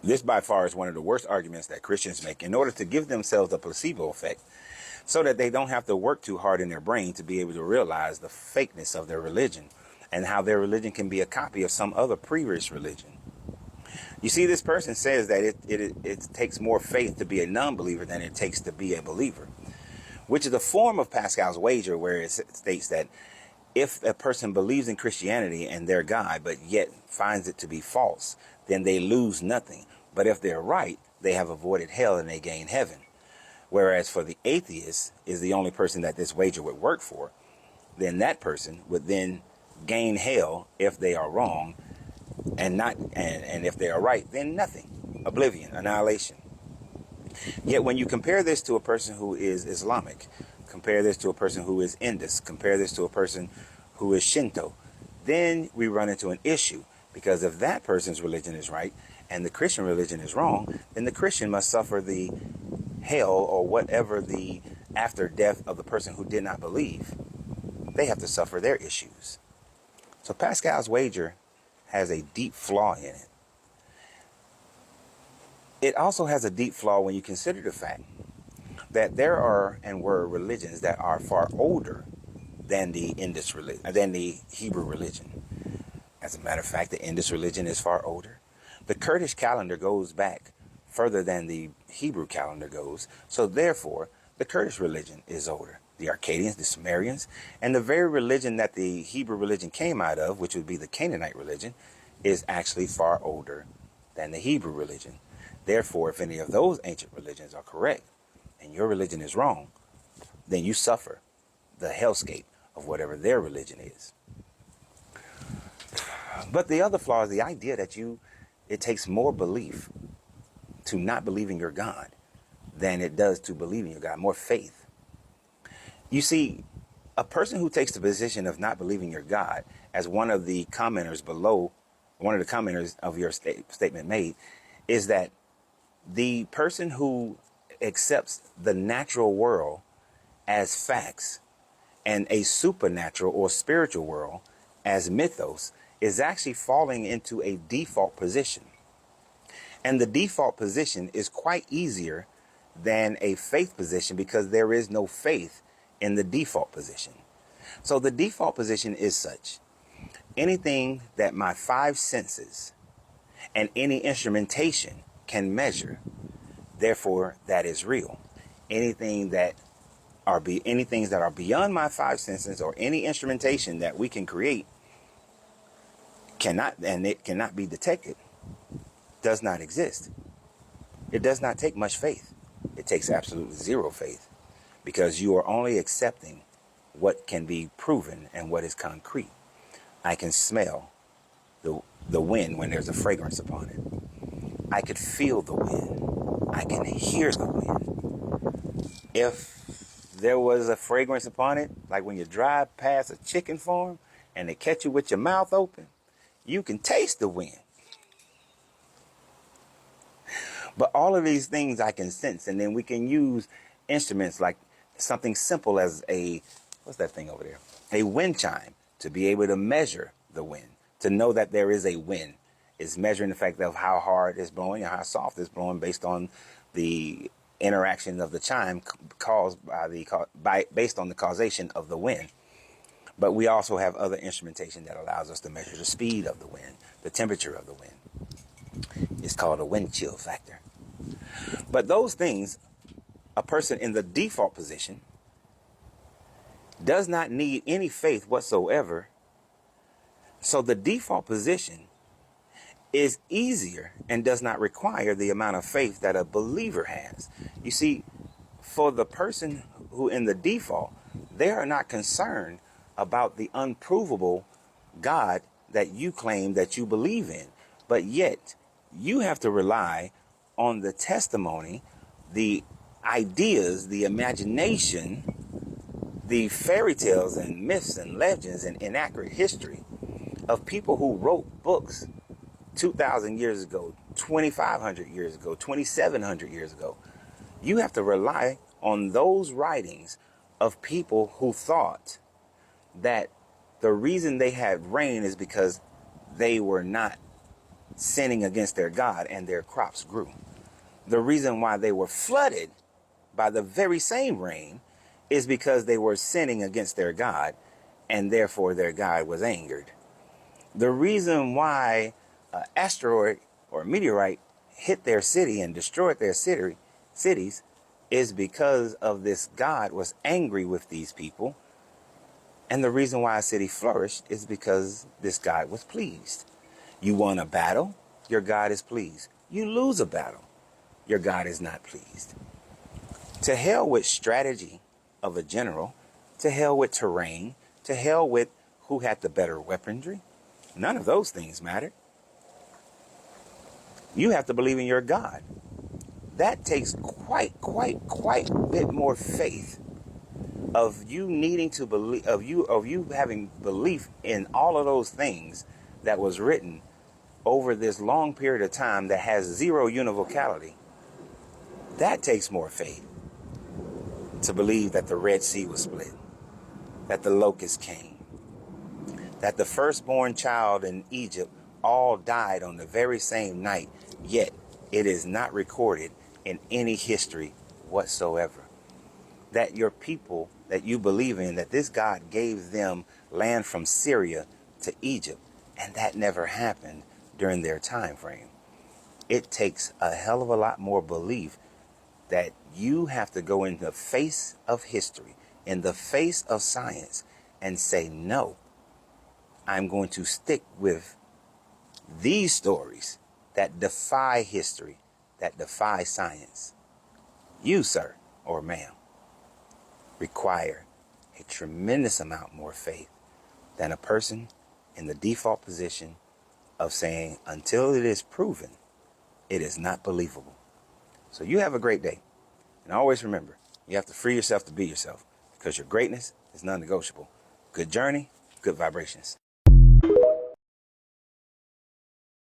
This by far is one of the worst arguments that Christians make in order to give themselves a placebo effect so that they don't have to work too hard in their brain to be able to realize the fakeness of their religion and how their religion can be a copy of some other previous religion. You see, this person says that it takes more faith to be a non-believer than it takes to be a believer, which is a form of Pascal's wager, where it states that if a person believes in Christianity and their God, but yet finds it to be false, then they lose nothing. But if they're right, they have avoided hell and they gain heaven. Whereas for the atheist is the only person that this wager would work for, then that person would then gain hell if they are wrong, and if they are right, then nothing. Oblivion, annihilation. Yet when you compare this to a person who is Islamic, compare this to a person who is Indus, compare this to a person who is Shinto, then we run into an issue. Because if that person's religion is right and the Christian religion is wrong, then the Christian must suffer the hell or whatever the after death of the person who did not believe. They have to suffer their issues. So Pascal's wager has a deep flaw in it. It also has a deep flaw when you consider the fact that there are and were religions that are far older than the Indus religion, than the Hebrew religion. As a matter of fact, the Indus religion is far older. The Kurdish calendar goes back further than the Hebrew calendar goes. So therefore, the Kurdish religion is older. The Akkadians, the Sumerians, and the very religion that the Hebrew religion came out of, which would be the Canaanite religion, is actually far older than the Hebrew religion. Therefore, if any of those ancient religions are correct and your religion is wrong, then you suffer the hellscape of whatever their religion is. But the other flaw is the idea that it takes more belief to not believe in your God than it does to believe in your God, more faith. You see, a person who takes the position of not believing your God, as one of the commenters below, one of the commenters of your statement made, is that the person who accepts the natural world as facts and a supernatural or spiritual world as mythos is actually falling into a default position. And the default position is quite easier than a faith position because there is no faith in the default position. So the default position is such: anything that my five senses and any instrumentation can measure, therefore that is real. Anything that any things that are beyond my five senses or any instrumentation that we can create cannot be detected, does not exist. It does not take much faith. It takes absolutely zero faith, because you are only accepting what can be proven and what is concrete. I can smell the wind when there's a fragrance upon it. I could feel the wind. I can hear the wind. If there was a fragrance upon it, like when you drive past a chicken farm and they catch you with your mouth open, you can taste the wind. But all of these things I can sense, and then we can use instruments like something simple as what's that thing over there? A wind chime, to be able to measure the wind, to know that there is a wind. It's measuring the fact of how hard it's blowing and how soft it's blowing based on the interaction of the chime caused based on the causation of the wind. But we also have other instrumentation that allows us to measure the speed of the wind, the temperature of the wind. It's called a wind chill factor. But those things, a person in the default position does not need any faith whatsoever. So the default position is easier and does not require the amount of faith that a believer has. You see, for the person who in the default, they are not concerned about the unprovable God that you claim that you believe in. But yet you have to rely on the testimony, the ideas, the imagination, the fairy tales and myths and legends and inaccurate history of people who wrote books 2,000 years ago, 2,500 years ago, 2,700 years ago. You have to rely on those writings of people who thought that the reason they had rain is because they were not sinning against their God, and their crops grew. The reason why they were flooded by the very same rain is because they were sinning against their God, and therefore their God was angered. The reason why an asteroid or a meteorite hit their city and destroyed their cities is because of this God was angry with these people. And the reason why a city flourished is because this God was pleased. You won a battle, your God is pleased. You lose a battle, your God is not pleased. To hell with strategy of a general, to hell with terrain, to hell with who had the better weaponry. None of those things mattered. You have to believe in your God. That takes quite a bit more faith of you needing to believe, of you having belief in all of those things that was written over this long period of time that has zero univocality. That takes more faith to believe that the Red Sea was split, that the locusts came, that the firstborn child in Egypt all died on the very same night, yet it is not recorded in any history whatsoever. That your people that you believe in, that this God gave them land from Syria to Egypt, and that never happened during their time frame. It takes a hell of a lot more belief that you have to go in the face of history, in the face of science, and say, no, I'm going to stick with these stories that defy history, that defy science. You, sir or ma'am, require a tremendous amount more faith than a person in the default position of saying, until it is proven, it is not believable. So you have a great day. And always remember, you have to free yourself to be yourself, because your greatness is non-negotiable. Good journey, good vibrations.